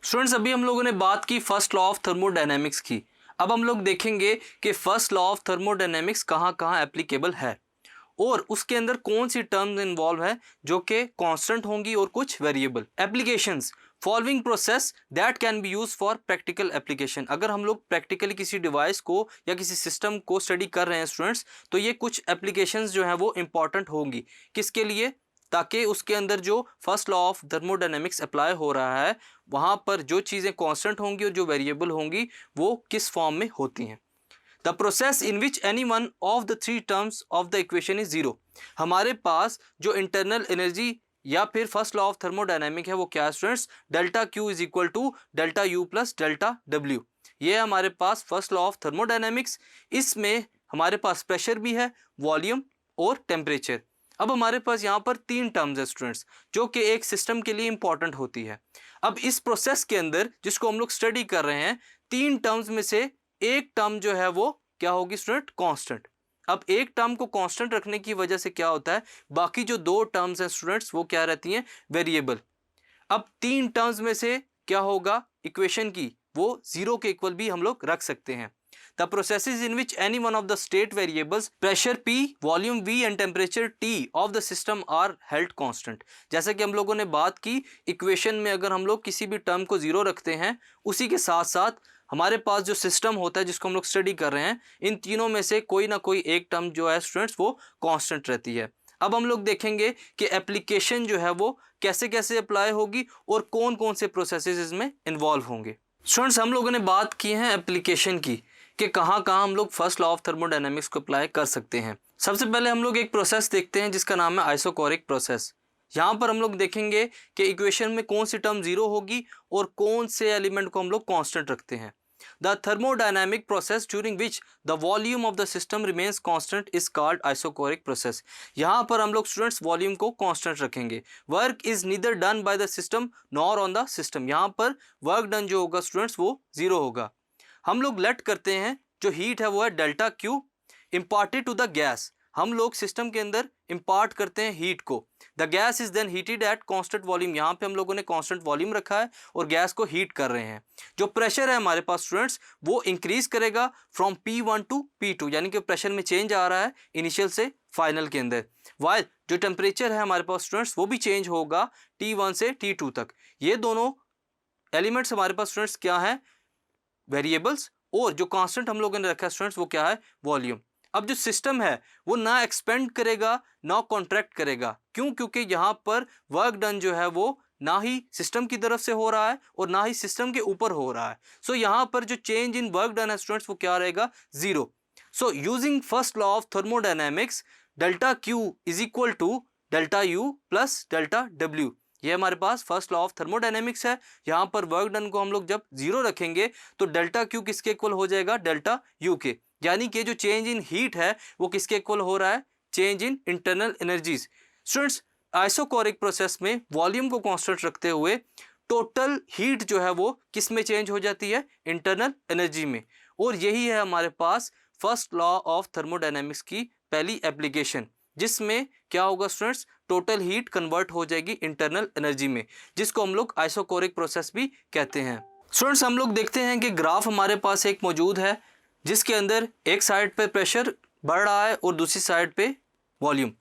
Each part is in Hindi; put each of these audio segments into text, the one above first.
स्टूडेंट्स, अभी हम लोगों ने बात की फर्स्ट लॉ ऑफ थर्मोडायनेमिक्स की। अब हम लोग देखेंगे कि फर्स्ट लॉ ऑफ थर्मोडायनेमिक्स कहाँ कहाँ एप्लीकेबल है और उसके अंदर कौन सी टर्म्स इन्वॉल्व है जो कि कांस्टेंट होंगी और कुछ variable. Applications following process that can be use for practical application. अगर हम लोग प्रैक्टिकली किसी डिवाइस को या किसी सिस्टम को स्टडी कर रहे हैं स्टूडेंट्स, तो ये कुछ एप्लीकेशंस जो है वो इंपॉर्टेंट होंगी। किसके लिए? ताकि उसके अंदर जो first law of thermodynamics apply हो रहा है वहाँ पर जो चीज़ें कांस्टेंट होंगी और जो वेरिएबल होंगी वो किस फॉर्म में होती हैं। The process in which any one of the three terms of the equation is zero. हमारे पास जो इंटरनल एनर्जी या फिर फर्स्ट लॉ ऑफ थर्मोडायनेमिक है वो क्या है students? Delta Q is equal to delta U plus delta W. ये है हमारे पास फर्स्ट लॉ ऑफ थर्मोडायनेमिक्स। इसमें हमारे पास प्रेशर भी है, वॉल्यूम और टेम्परेचर। अब हमारे पास यहाँ पर तीन टर्म्स है स्टूडेंट्स जो कि एक सिस्टम के लिए इंपॉर्टेंट होती है। अब इस प्रोसेस के अंदर जिसको हम लोग स्टडी कर रहे हैं, तीन टर्म्स में से एक टर्म जो है वो क्या होगी स्टूडेंट? कांस्टेंट। अब एक टर्म को कांस्टेंट रखने की वजह से क्या होता है, बाकी जो दो टर्म्स हैं स्टूडेंट्स वो क्या रहती हैं? वेरिएबल। अब तीन टर्म्स में से क्या होगा इक्वेशन की? वो जीरो के इक्वल भी हम लोग रख सकते हैं। The processes in which any one of the state variables pressure P, volume V and temperature T of the system are held constant. जैसा कि हम लोगों ने बात की, इक्वेशन में अगर हम लोग किसी भी टर्म को जीरो रखते हैं, उसी के साथ साथ हमारे पास जो सिस्टम होता है जिसको हम लोग स्टडी कर रहे हैं, इन तीनों में से कोई ना कोई एक टर्म जो है स्टूडेंट्स वो कांस्टेंट रहती है। अब हम लोग देखेंगे कि एप्लीकेशन जो है वो कैसे कैसे अप्लाई होगी और कौन कौन से प्रोसेसेस इसमें इन्वॉल्व होंगे। स्टूडेंट्स, हम लोगों ने बात की है एप्लीकेशन की कि कहाँ कहाँ हम लोग फर्स्ट लॉ ऑफ थर्मोडायनेमिक्स को अप्लाई कर सकते हैं। सबसे पहले हम लोग एक प्रोसेस देखते हैं जिसका नाम है आइसोकोरिक प्रोसेस। यहाँ पर हम लोग देखेंगे कि इक्वेशन में कौन सी टर्म जीरो होगी और कौन से एलिमेंट को हम लोग कांस्टेंट रखते हैं। The thermodynamic process during which the volume of the system remains constant is called isochoric process. यहाँ पर हम लोग स्टूडेंट्स वॉल्यूम को कांस्टेंट रखेंगे। Work is neither done by the system nor on the system. यहाँ पर वर्क डन जो होगा स्टूडेंट्स वो जीरो होगा। हम लोग लेट करते हैं जो हीट है वो है delta Q imparted to the gas. हम लोग सिस्टम के अंदर इम्पार्ट करते हैं हीट को। The gas is then heated at constant volume. यहाँ पे हम लोगों ने कांस्टेंट वॉल्यूम रखा है और गैस को हीट कर रहे हैं। जो प्रेशर है हमारे पास स्टूडेंट्स वो इंक्रीज करेगा फ्रॉम P1 टू P2, यानी कि प्रेशर में चेंज आ रहा है इनिशियल से फाइनल के अंदर। वाइल जो टेम्परेचर है हमारे पास स्टूडेंट्स वो भी चेंज होगा T1 से T2 तक। ये दोनों एलिमेंट्स हमारे पास स्टूडेंट्स क्या है? वेरिएबल्स। और जो कांस्टेंट हम लोगों ने रखा है स्टूडेंट्स वो क्या है? वॉल्यूम। अब जो सिस्टम है वो ना एक्सपेंड करेगा ना कॉन्ट्रैक्ट करेगा। क्यों? क्योंकि यहाँ पर वर्क डन जो है वो ना ही सिस्टम की तरफ से हो रहा है और ना ही सिस्टम के ऊपर हो रहा है। सो यहाँ पर जो चेंज इन वर्क डन है स्टूडेंट्स वो क्या रहेगा? Zero. So using first law of thermodynamics, delta Q is equal to delta U plus delta W. ये हमारे पास फर्स्ट लॉ ऑफ थर्मोडायनेमिक्स है। यहाँ पर वर्क डन को हम लोग जब जीरो रखेंगे तो डेल्टा क्यू किसके इक्वल हो जाएगा? डेल्टा यू के। यानी कि जो चेंज इन हीट है वो किसके इक्वल हो रहा है? Change in internal energies. Students, isochoric process में वॉल्यूम को कांस्टेंट रखते हुए टोटल हीट जो है वो किस में चेंज हो जाती है? इंटरनल एनर्जी में। और यही है हमारे पास फर्स्ट लॉ ऑफ थर्मोडायनेमिक्स की पहली एप्लीकेशन, जिसमें क्या होगा स्टूडेंट्स? टोटल हीट कन्वर्ट हो जाएगी इंटरनल एनर्जी में, जिसको हम लोग आइसोकोरिक प्रोसेस भी कहते हैं। स्टूडेंट्स, हम लोग देखते हैं कि ग्राफ हमारे पास एक मौजूद है जिसके अंदर एक साइड पे प्रेशर बढ़ रहा है और दूसरी साइड पे वॉल्यूम।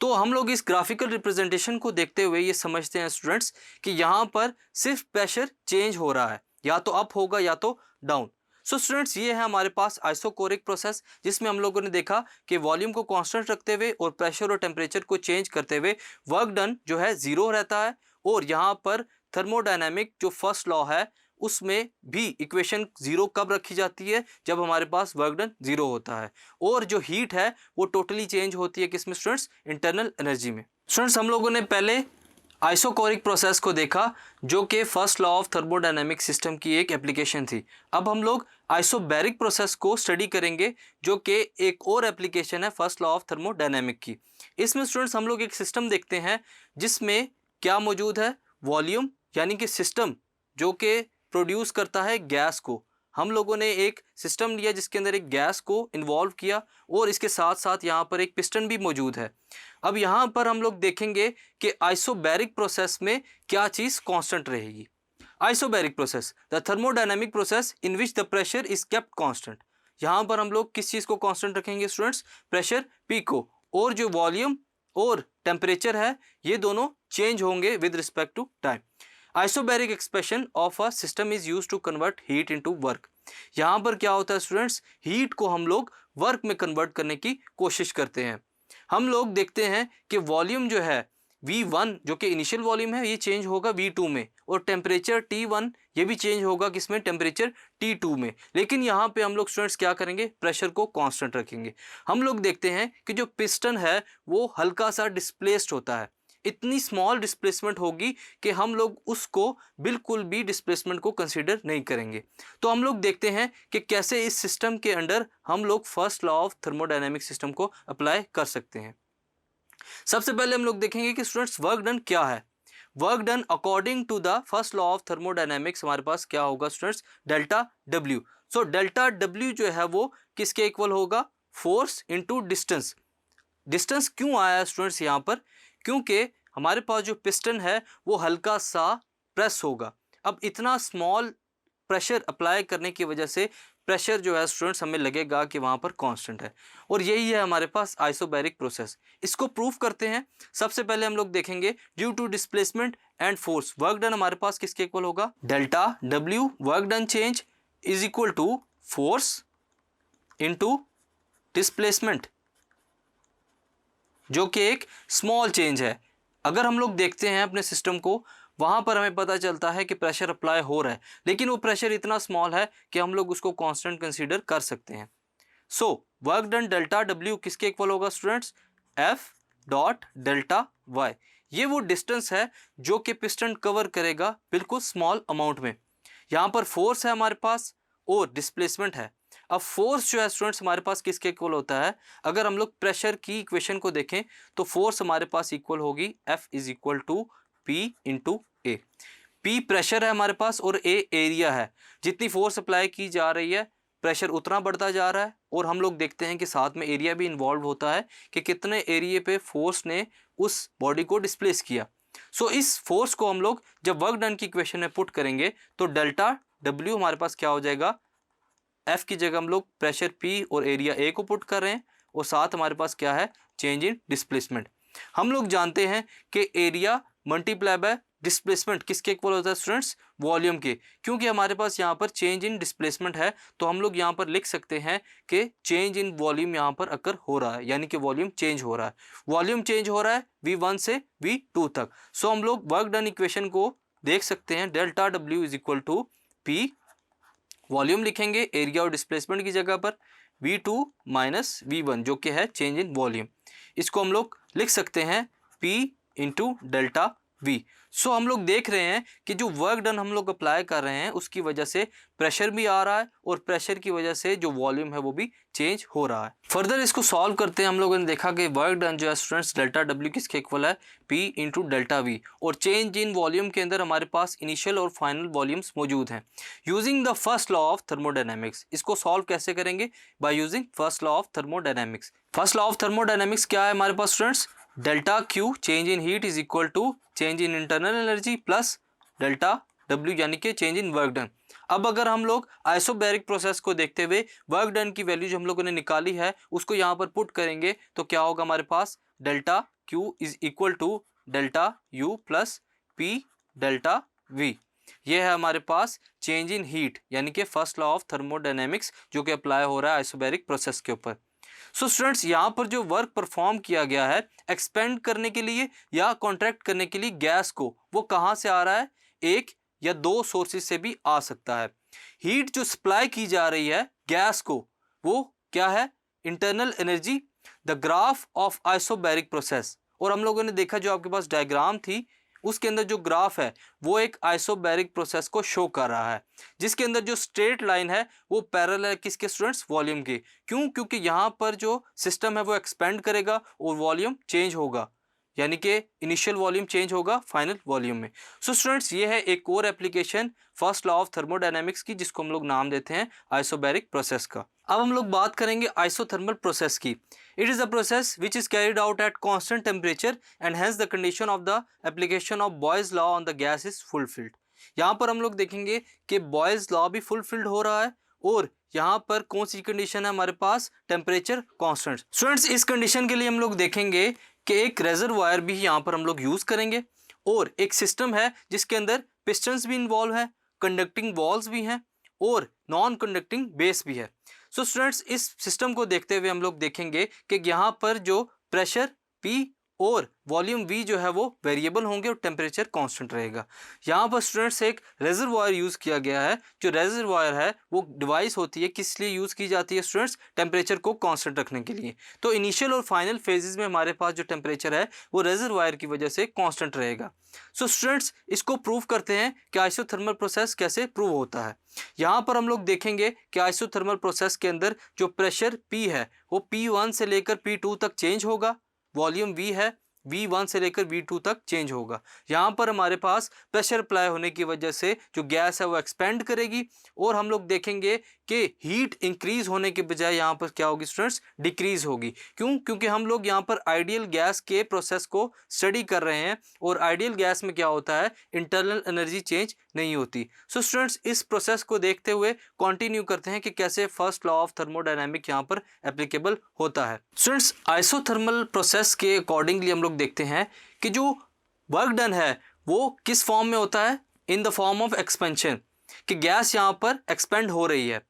तो हम लोग इस ग्राफिकल रिप्रेजेंटेशन को देखते हुए ये समझते हैं स्टूडेंट्स कि यहाँ पर सिर्फ प्रेशर चेंज हो रहा है, या तो अप होगा या तो डाउन। सो स्टूडेंट्स, ये है हमारे पास आइसोकोरिक प्रोसेस, जिसमें हम लोगों ने देखा कि वॉल्यूम को कांस्टेंट रखते हुए और प्रेशर और टेम्परेचर को चेंज करते हुए वर्क डन जो है जीरो रहता है। और यहाँ पर थर्मोडायनामिक जो फर्स्ट लॉ है उसमें भी इक्वेशन जीरो कब रखी जाती है? जब हमारे पास वर्क डन जीरो होता है। और जो हीट है वो टोटली चेंज होती है किसमें स्टूडेंट्स? इंटरनल एनर्जी में। स्टूडेंट्स, हम लोगों ने पहले आइसोकोरिक प्रोसेस को देखा जो कि first law of thermodynamic system की एक एप्लीकेशन थी। अब हम लोग आइसोबैरिक प्रोसेस को स्टडी करेंगे जो कि एक और एप्लीकेशन है फर्स्ट लॉ ऑफ थर्मोडायनेमिक की। इसमें स्टूडेंट्स हम लोग एक सिस्टम देखते हैं जिसमें क्या मौजूद है? वॉल्यूम, यानी कि सिस्टम जो कि प्रोड्यूस करता है गैस को। हम लोगों ने एक सिस्टम लिया जिसके अंदर एक गैस को इन्वॉल्व किया और इसके साथ साथ यहाँ पर एक पिस्टन भी मौजूद है। अब यहाँ पर हम लोग देखेंगे कि आइसोबैरिक प्रोसेस में क्या चीज़ कांस्टेंट रहेगी। Isobaric process, the thermodynamic process in which the pressure is kept constant. यहाँ पर हम लोग किस चीज़ को कांस्टेंट रखेंगे स्टूडेंट्स? प्रेशर P को, और जो वॉल्यूम और टेम्परेचर है ये दोनों चेंज होंगे with respect to time. Isobaric expression of a system is used to convert heat into work. यहाँ पर क्या होता है स्टूडेंट्स? हीट को हम लोग वर्क में कन्वर्ट करने की कोशिश करते हैं। हम लोग देखते हैं कि वॉल्यूम जो है V1 जो कि इनिशियल वॉल्यूम है ये चेंज होगा V2 में, और टेम्परेचर T1 ये भी चेंज होगा किसमें? टेम्परेचर T2 में। लेकिन यहाँ पे हम लोग स्टूडेंट्स क्या करेंगे? प्रेशर को कांस्टेंट रखेंगे। हम लोग देखते हैं कि जो पिस्टन है वो हल्का सा डिस्प्लेस्ड होता है, इतनी स्मॉल डिस्प्लेसमेंट होगी कि हम लोग उसको बिल्कुल भी डिस्प्लेसमेंट को कंसीडर नहीं करेंगे। तो हम लोग देखते हैं कि कैसे इस सिस्टम के अंडर हम लोग first law of thermodynamic system को अप्लाई कर सकते हैं। सबसे पहले हम लोग देखेंगे कि स्टूडेंट्स वर्क डन क्या है। Work done according to the first law of thermodynamics हमारे पास क्या होगा students? Delta W। So delta W जो है वो किसके इक्वल होगा? Force into distance. डिस्टेंस क्यों आया स्टूडेंट्स यहाँ पर? क्योंकि हमारे पास जो पिस्टन है वो हल्का सा प्रेस होगा। अब इतना स्मॉल प्रेशर अप्लाई करने की वजह से प्रेशर जो है स्टूडेंट्स हमें लगेगा कि वहाँ पर कांस्टेंट है, और यही है हमारे पास आइसोबैरिक प्रोसेस। इसको प्रूफ करते हैं। सबसे पहले हम लोग देखेंगे due to displacement and force work done हमारे पास किसके इक्वल होगा? Delta W work done change is equal to force into displacement, जो कि एक स्मॉल चेंज है। अगर हम लोग देखते हैं अपने सिस्टम को, वहाँ पर हमें पता चलता है कि प्रेशर अप्लाई हो रहा है, लेकिन वो प्रेशर इतना स्मॉल है कि हम लोग उसको कांस्टेंट कंसीडर कर सकते हैं। सो वर्क डन डेल्टा W किसके इक्वल होगा students? F dot delta Y। ये वो डिस्टेंस है जो कि पिस्टन कवर करेगा बिल्कुल स्मॉल अमाउंट में। यहाँ पर फोर्स है हमारे पास और डिस्प्लेसमेंट है। अब फोर्स जो है स्टूडेंट्स हमारे पास किसके इक्वल होता है? अगर हम लोग प्रेशर की इक्वेशन को देखें तो फोर्स हमारे पास इक्वल होगी F is equal to P into A। P pressure है हमारे पास और A एरिया है। जितनी फोर्स अप्लाई की जा रही है प्रेशर उतना बढ़ता जा रहा है, और हम लोग देखते हैं कि साथ में एरिया भी इन्वॉल्व होता है कि कितने एरिया पे फोर्स ने उस बॉडी को डिस्प्लेस किया। सो इस फोर्स को हम लोग जब वर्क डन की इक्वेशन में पुट करेंगे तो डेल्टा W हमारे पास क्या हो जाएगा? F की जगह हम लोग प्रेशर P और एरिया A को पुट कर रहे हैं, और साथ हमारे पास क्या है? चेंज इन डिस्प्लेसमेंट। हम लोग जानते हैं कि एरिया मल्टीप्लाई बाय डिस्प्लेसमेंट किसके इक्वल होता है स्टूडेंट्स? वॉल्यूम के। क्योंकि हमारे पास यहाँ पर चेंज इन डिस्प्लेसमेंट है तो हम लोग यहाँ पर लिख सकते हैं कि चेंज इन वॉल्यूम यहाँ पर अकर हो रहा है, यानी कि वॉल्यूम चेंज हो रहा है। वॉल्यूम चेंज हो रहा है V1 से V2 तक। सो हम लोग वर्क डन इक्वेशन को देख सकते हैं, delta W is equal to P, volume लिखेंगे एरिया और डिस्प्लेसमेंट की जगह पर, V2 माइनस V1 जो कि है चेंज इन वॉल्यूम। इसको हम लोग लिख सकते हैं P इंटू डेल्टा V। सो हम लोग देख रहे हैं कि जो वर्क डन हम लोग अप्लाई कर रहे हैं उसकी वजह से प्रेशर भी आ रहा है, और प्रेशर की वजह से जो वॉल्यूम है वो भी चेंज हो रहा है। फर्दर इसको सॉल्व करते हैं। हम लोगों ने देखा कि वर्क डन जो है स्टूडेंट्स डेल्टा W किसके इक्वल है? P इंटू डेल्टा V, और चेंज इन वॉल्यूम के अंदर हमारे पास इनिशियल और फाइनल वॉल्यूम्स मौजूद हैं। Using the first law of thermodynamics, इसको सॉल्व कैसे करेंगे? By using first law of thermodynamics. First law of thermodynamics क्या है हमारे पास students? Delta Q change in heat is equal to change in internal energy plus delta W यानी कि चेंज इन वर्क डन। अब अगर हम लोग आइसोबैरिक प्रोसेस को देखते हुए वर्क डन की वैल्यू जो हम लोगों ने निकाली है उसको यहाँ पर पुट करेंगे तो क्या होगा हमारे पास? Delta Q is equal to delta U plus P delta V। ये है हमारे पास चेंज इन हीट यानी कि फर्स्ट लॉ ऑफ थर्मोडायनेमिक्स जो कि अप्लाई हो रहा है आइसोबैरिक प्रोसेस के ऊपर। सो स्टूडेंट्स यहाँ पर जो वर्क परफॉर्म किया गया है एक्सपेंड करने के लिए या कॉन्ट्रैक्ट करने के लिए गैस को, वो कहाँ से आ रहा है? एक या दो सोर्सेज से भी आ सकता है। हीट जो सप्लाई की जा रही है गैस को वो क्या है? Internal energy. The graph of isobaric process, और हम लोगों ने देखा जो आपके पास डायग्राम थी उसके अंदर जो ग्राफ है वो एक आइसोबैरिक प्रोसेस को शो कर रहा है, जिसके अंदर जो स्ट्रेट लाइन है वो पैरेलल है किसके स्टूडेंट्स? वॉल्यूम के। क्यों? क्योंकि यहाँ पर जो सिस्टम है वो एक्सपेंड करेगा और वॉल्यूम चेंज होगा, यानी कि इनिशियल वॉल्यूम चेंज होगा फाइनल वॉल्यूम में। सो स्टूडेंट्स ये है एक और application first law of thermodynamics की जिसको हम लोग नाम देते हैं आइसोबैरिक प्रोसेस का। अब हम लोग बात करेंगे आइसोथर्मल प्रोसेस की। It is a process which is carried out at constant temperature and hence the condition of the application of Boyle's law on the gas is fulfilled. यहाँ पर हम लोग देखेंगे कि बॉयज़ लॉ भी फुलफिल्ड हो रहा है और यहाँ पर कौन सी कंडीशन है हमारे पास, टेम्परेचर कांस्टेंट। स्टूडेंट्स इस कंडीशन के लिए हम लोग देखेंगे कि एक रेजरवायर भी यहाँ पर हम लोग यूज़ करेंगे और एक सिस्टम है जिसके अंदर पिस्टन्स भी इन्वॉल्व है, कंडक्टिंग वॉल्स भी हैं और नॉन कंडक्टिंग बेस भी है। सो स्टूडेंट्स इस सिस्टम को देखते हुए हम लोग देखेंगे कि यहाँ पर जो प्रेशर P और वॉल्यूम V जो है वो वेरिएबल होंगे और टेम्परेचर कांस्टेंट रहेगा। यहाँ पर स्टूडेंट्स एक रेजरवायर यूज़ किया गया है। जो रेजरवायर है वो डिवाइस होती है, किस लिए यूज़ की जाती है स्टूडेंट्स, टेम्परेचर को कांस्टेंट रखने के लिए। तो इनिशियल और फाइनल फेजेस में हमारे पास जो टेम्परेचर है वो रेजरवायर की वजह से कांस्टेंट रहेगा। सो स्टूडेंट्स इसको प्रूव करते हैं कि आइसोथर्मल प्रोसेस कैसे प्रूव होता है। यहाँ पर हम लोग देखेंगे कि आइसोथर्मल प्रोसेस के अंदर जो प्रेशर P है वो P1 से लेकर P2 तक चेंज होगा, वॉल्यूम V है V1 से लेकर V2 तक चेंज होगा। यहाँ पर हमारे पास प्रेशर अप्लाई होने की वजह से जो गैस है वो एक्सपेंड करेगी और हम लोग देखेंगे कि हीट इंक्रीज होने के बजाय यहाँ पर क्या होगी स्टूडेंट्स, डिक्रीज होगी। क्यों? क्योंकि हम लोग यहाँ पर आइडियल गैस के प्रोसेस को स्टडी कर रहे हैं और आइडियल गैस में क्या होता है, इंटरनल एनर्जी चेंज नहीं होती। सो स्टूडेंट्स इस प्रोसेस को देखते हुए कंटिन्यू करते हैं कि कैसे फर्स्ट लॉ ऑफ थर्मोडायनामिक यहाँ पर एप्लीकेबल होता है। स्टूडेंट्स आइसोथर्मल प्रोसेस के अकॉर्डिंगली हम लोग देखते हैं कि जो वर्क डन है वो किस फॉर्म में होता है, in the form of expansion, कि गैस यहाँ पर एक्सपेंड हो रही है।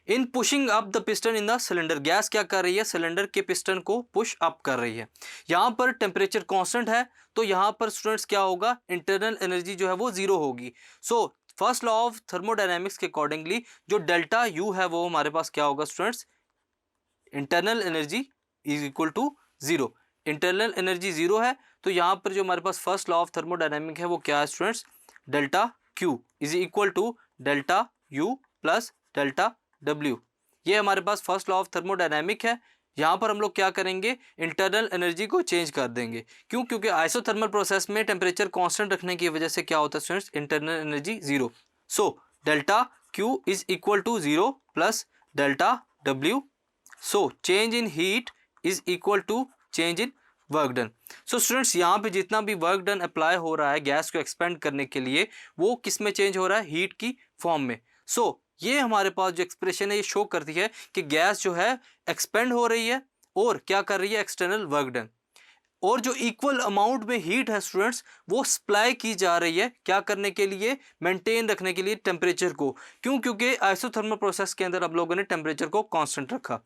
In pushing up the piston in the cylinder, gas क्या कर रही है, सिलेंडर के पिस्टन को पुश अप कर रही है। यहाँ पर टेम्परेचर कांस्टेंट है तो यहाँ पर स्टूडेंट्स क्या होगा, इंटरनल एनर्जी जो है वो जीरो होगी। So first law of thermodynamics के अकॉर्डिंगली जो डेल्टा U है वो हमारे पास क्या होगा students, internal energy is equal to zero. Internal energy zero है तो यहाँ पर जो हमारे पास फर्स्ट लॉ ऑफ थर्मोडायनेमिक है वो क्या है students, delta Q is equal to delta U plus delta W। ये हमारे पास फर्स्ट लॉ ऑफ थर्मोडायनेमिक है। यहाँ पर हम लोग क्या करेंगे, इंटरनल एनर्जी को चेंज कर देंगे। क्यों? क्योंकि आइसोथर्मल प्रोसेस में टेम्परेचर कांस्टेंट रखने की वजह से क्या होता है students, internal energy zero. So delta Q is equal to zero plus delta W। So change in heat is equal to change in work done. So students यहाँ पे जितना भी वर्क डन अप्लाई हो रहा है गैस को एक्सपेंड करने के लिए वो किस में चेंज हो रहा है, हीट की फॉर्म में। सो ये हमारे पास जो एक्सप्रेशन है ये शो करती है कि गैस जो है एक्सपेंड हो रही है और क्या कर रही है, एक्सटर्नल वर्क डन। और जो इक्वल अमाउंट में हीट है स्टूडेंट्स वो सप्लाई की जा रही है, क्या करने के लिए, मेंटेन रखने के लिए टेम्परेचर को। क्यों? क्योंकि आइसोथर्मल प्रोसेस के अंदर आप लोगों ने टेम्परेचर को कांस्टेंट रखा।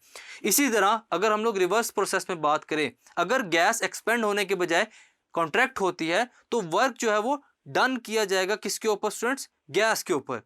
इसी तरह अगर हम लोग रिवर्स प्रोसेस में बात करें, अगर गैस एक्सपेंड होने के बजाय कॉन्ट्रैक्ट होती है तो वर्क जो है वो डन किया जाएगा किसके ऊपर स्टूडेंट्स, गैस के ऊपर।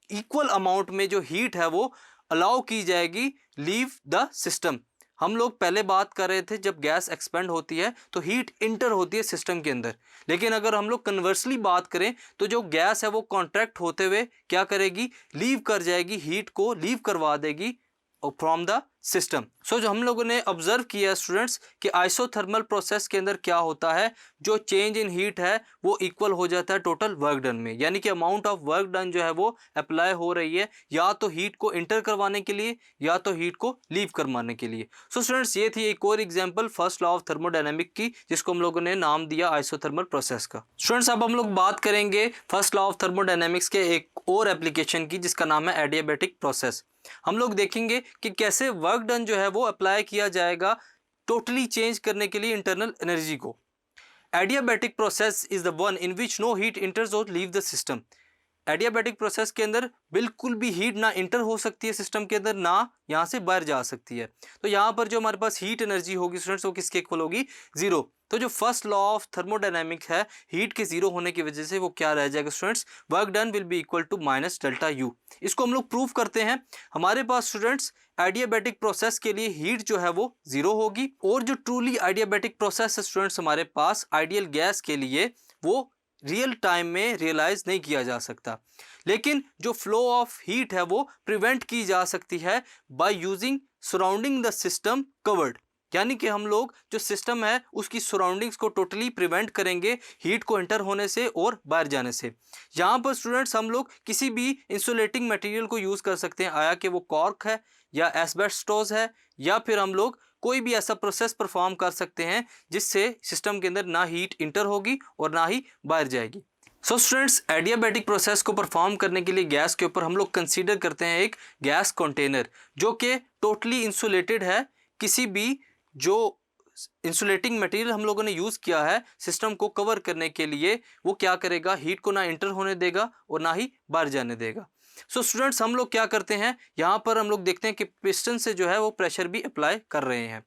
इक्वल अमाउंट में जो हीट है वो अलाउ की जाएगी लीव द सिस्टम। हम लोग पहले बात कर रहे थे जब गैस एक्सपेंड होती है तो हीट इंटर होती है सिस्टम के अंदर, लेकिन अगर हम लोग कन्वर्सली बात करें तो जो गैस है वो कॉन्ट्रैक्ट होते हुए क्या करेगी, लीव कर जाएगी, हीट को लीव करवा देगी फ्रॉम द सिस्टम। सो जो हम लोगों ने ऑब्जर्व किया स्टूडेंट्स कि आइसोथर्मल प्रोसेस के अंदर क्या होता है, जो चेंज इन हीट है वो इक्वल हो जाता है टोटल वर्क डन में, यानी कि अमाउंट ऑफ वर्क डन जो है वो अप्लाई हो रही है या तो हीट को इंटर करवाने के लिए या तो हीट को लीव करवाने के लिए। सो स्टूडेंट्स ये थी एक और example first law of thermodynamic की जिसको हम लोगों ने नाम दिया आइसोथर्मल प्रोसेस का। स्टूडेंट्स अब हम लोग बात करेंगे फर्स्ट लॉ ऑफ थर्मोडायनामिक्स के एक और एप्लीकेशन की जिसका नाम है एडियाबैटिक प्रोसेस। हम लोग देखेंगे कि कैसे वर्क डन जो है वो अप्लाई किया जाएगा टोटली चेंज करने के लिए इंटरनल एनर्जी को। Adiabatic process is the one in which no heat enters or leave the system. Adiabatic process के अंदर बिल्कुल भी हीट ना इंटर हो सकती है सिस्टम के अंदर, ना यहाँ से बाहर जा सकती है। तो यहाँ पर जो हमारे पास हीट एनर्जी होगी स्टूडेंट्स वो किसके इक्वल होगी, जीरो। तो जो फर्स्ट लॉ ऑफ थर्मोडायनामिक है हीट के जीरो होने की वजह से वो क्या रह जाएगा students, work done will be equal to minus delta U. इसको हम लोग प्रूव करते हैं। हमारे पास स्टूडेंट्स एडियाबैटिक प्रोसेस के लिए हीट जो है वो जीरो होगी और जो ट्रूली एडियाबैटिक प्रोसेस है स्टूडेंट्स हमारे पास आइडियल गैस के लिए वो रियल टाइम में रियलाइज नहीं किया जा सकता, लेकिन जो फ्लो ऑफ हीट है वो प्रिवेंट की जा सकती है by using surrounding the system covered. यानी कि हम लोग जो सिस्टम है उसकी सराउंडिंग्स को टोटली प्रिवेंट करेंगे हीट को एंटर होने से और बाहर जाने से। यहाँ पर स्टूडेंट्स हम लोग किसी भी इंसुलेटिंग मटेरियल को यूज़ कर सकते हैं, आया कि वो कॉर्क है या एस्बेस्टोस है, या फिर हम लोग कोई भी ऐसा प्रोसेस परफॉर्म कर सकते हैं जिससे सिस्टम के अंदर ना हीट इंटर होगी और ना ही बाहर जाएगी। सो स्टूडेंट्स, एडियाबैटिक प्रोसेस को परफॉर्म करने के लिए गैस के ऊपर हम लोग कंसीडर करते हैं एक गैस कंटेनर जो कि टोटली इंसुलेटेड है। किसी भी जो इंसुलेटिंग मटेरियल हम लोगों ने यूज़ किया है सिस्टम को कवर करने के लिए, वो क्या करेगा, हीट को ना इंटर होने देगा और ना ही बाहर जाने देगा। सो स्टूडेंट्स, हम लोग क्या करते हैं, यहाँ पर हम लोग देखते हैं कि पिस्टन से जो है वो प्रेशर भी अप्लाई कर रहे हैं।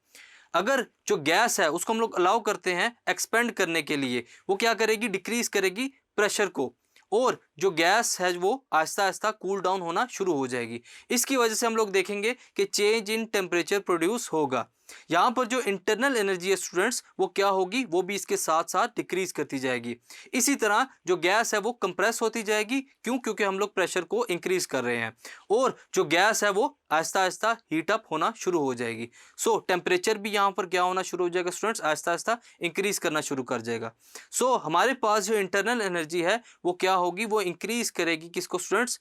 अगर जो गैस है उसको हम लोग अलाउ करते हैं एक्सपेंड करने के लिए, वो क्या करेगी, डिक्रीज करेगी प्रेशर को, और जो गैस है वो आहिस्ता आहिस्ता कूल डाउन होना शुरू हो जाएगी। इसकी वजह से हम लोग देखेंगे कि चेंज इन टेम्परेचर प्रोड्यूस होगा। यहाँ पर जो इंटरनल एनर्जी है स्टूडेंट्स, वो क्या होगी, वो भी इसके साथ साथ डिक्रीज करती जाएगी। इसी तरह जो गैस है वो कंप्रेस होती जाएगी, क्योंकि हम लोग प्रेशर को इंक्रीज कर रहे हैं, और जो गैस है वो आहिस्ता आहिस्ता हीट अप होना शुरू हो जाएगी। सो टेम्परेचर भी यहाँ पर क्या होना शुरू हो जाएगा स्टूडेंट्स, आहिस्ता आहिस्ता इंक्रीज करना शुरू कर जाएगा। सो हमारे पास जो इंटरनल एनर्जी है वो क्या होगी, वो इंक्रीज करेगी किसको स्टूडेंट्स,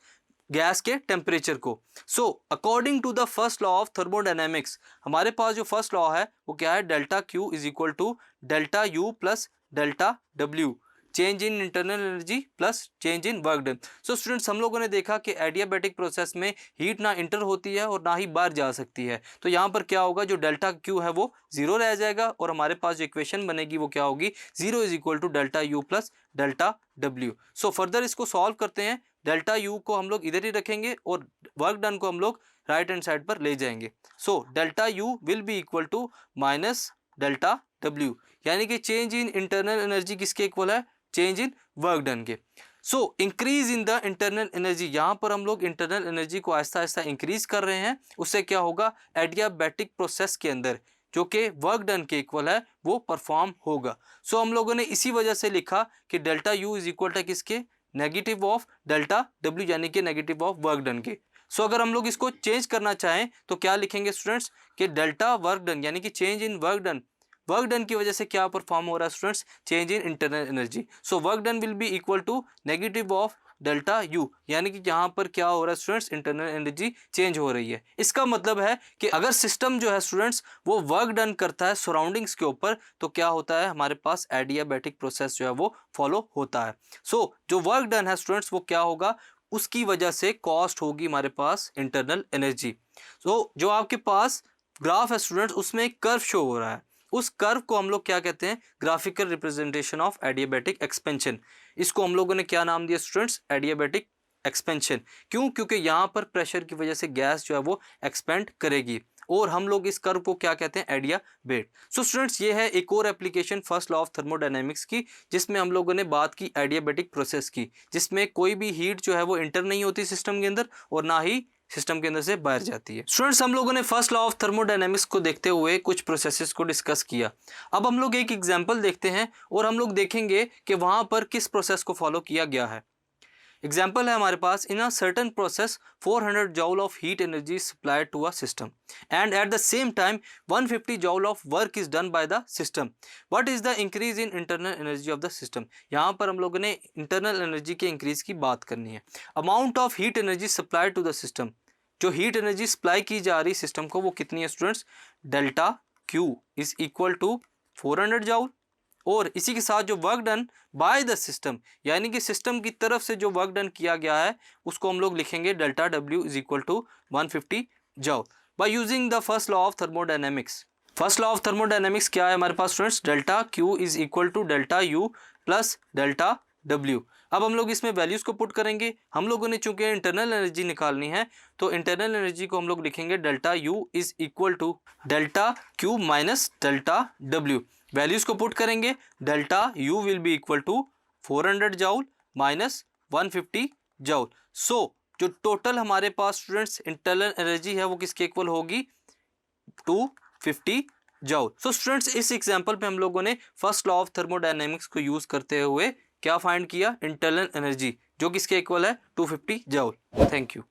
गैस के टेम्परेचर को। So according to the first law of thermodynamics, हमारे पास जो फर्स्ट लॉ है वो क्या है, delta Q is equal to delta U plus delta W, change in internal energy plus change in work done. So students, हम लोगों ने देखा कि एडियाबैटिक प्रोसेस में हीट ना इंटर होती है और ना ही बाहर जा सकती है। तो यहाँ पर क्या होगा, जो डेल्टा क्यू है वो जीरो रह जाएगा, और हमारे पास जो इक्वेशन बनेगी वो क्या होगी, zero is equal to delta U plus delta W. So further इसको सॉल्व करते हैं। डेल्टा यू को हम लोग इधर ही रखेंगे और वर्क डन को हम लोग राइट हैंड साइड पर ले जाएंगे। So delta U will be equal to minus delta W, यानी कि चेंज इन इंटरनल एनर्जी किसके इक्वल है, चेंज इन वर्क डन के। So increase in the internal energy, यहाँ पर हम लोग इंटरनल एनर्जी को आहिस्ता आहिस्ता इंक्रीज कर रहे हैं। उससे क्या होगा, एडियाबैटिक प्रोसेस के अंदर जो कि वर्क डन के इक्वल है वो परफॉर्म होगा। सो हम लोगों ने इसी वजह से लिखा कि delta U is equal to किसके, नेगेटिव ऑफ डेल्टा डब्ल्यू, यानी कि नेगेटिव ऑफ वर्क डन के। सो अगर हम लोग इसको चेंज करना चाहें तो क्या लिखेंगे स्टूडेंट्स, कि डेल्टा वर्क डन यानी कि change in work done, work done की वजह से क्या परफॉर्म हो रहा है students, change in internal energy. So work done will be equal to negative of delta U, यानी कि यहाँ पर क्या हो रहा है स्टूडेंट्स, इंटरनल एनर्जी चेंज हो रही है। इसका मतलब है कि अगर सिस्टम जो है स्टूडेंट्स वो वर्क डन करता है सराउंडिंग्स के ऊपर, तो क्या होता है, हमारे पास एडियाबैटिक प्रोसेस जो है वो फॉलो होता है। सो जो वर्क डन है स्टूडेंट्स वो क्या होगा, उसकी वजह से कॉस्ट होगी हमारे पास इंटरनल एनर्जी। सो जो आपके पास ग्राफ है स्टूडेंट्स, उसमें एक कर्व शो हो रहा है, उस कर्व को हम लोग क्या कहते हैं, graphical representation of adiabatic expansion. इसको हम लोगों ने क्या नाम दिया स्टूडेंट्स, एडियाबैटिक एक्सपेंशन। क्यों, क्योंकि यहाँ पर प्रेशर की वजह से गैस जो है वो एक्सपेंड करेगी, और हम लोग इस कर्व को क्या कहते हैं, एडियाबैट। सो स्टूडेंट्स, ये है एक और application first law of thermodynamics की, जिसमें हम लोगों ने बात की एडियाबैटिक प्रोसेस की, जिसमें कोई भी हीट जो है वो इंटर नहीं होती सिस्टम के अंदर और ना ही सिस्टम के अंदर से बाहर जाती है। स्टूडेंट्स, हम लोगों ने फर्स्ट लॉ ऑफ थर्मोडायनेमिक्स को देखते हुए कुछ प्रोसेसेस को डिस्कस किया। अब हम लोग एक एग्जांपल देखते हैं और हम लोग देखेंगे कि वहां पर किस प्रोसेस को फॉलो किया गया है। एग्जाम्पल है हमारे पास, in a certain process 400 joule of heat energy supplied to a system and at the same time 150 joule of work is done by the system, what is the increase in internal energy of the system. यहाँ पर हम लोगों ने इंटरनल एनर्जी के इंक्रीज की बात करनी है। Amount of heat energy supplied to the system, जो हीट एनर्जी सप्लाई की जा रही सिस्टम को वो कितनी है students, delta Q is equal to 400 joule, और इसी के साथ जो work done by the system, यानी कि सिस्टम की तरफ से जो वर्क डन किया गया है उसको हम लोग लिखेंगे delta W is equal to 150 joule by using the first law of thermodynamics. First law of thermodynamics क्या है हमारे पास students, delta Q is equal to delta U plus delta W. अब हम लोग इसमें वैल्यूज़ को पुट करेंगे। हम लोगों ने चूंकि इंटरनल एनर्जी निकालनी है तो इंटरनल एनर्जी को हम लोग लिखेंगे delta U is equal to delta Q minus delta W. Values को पुट करेंगे, delta U will be equal to 400 joule minus 150 joule. So जो टोटल हमारे पास स्टूडेंट्स इंटरनल एनर्जी है वो किसके इक्वल होगी, 250 जूल। सो स्टूडेंट्स, इस एग्जांपल पे हम लोगों ने फर्स्ट लॉ ऑफ थर्मोडायनेमिक्स को यूज़ करते हुए क्या फाइंड किया, इंटरनल एनर्जी, जो किसके इक्वल है, 250 जूल। Thank you.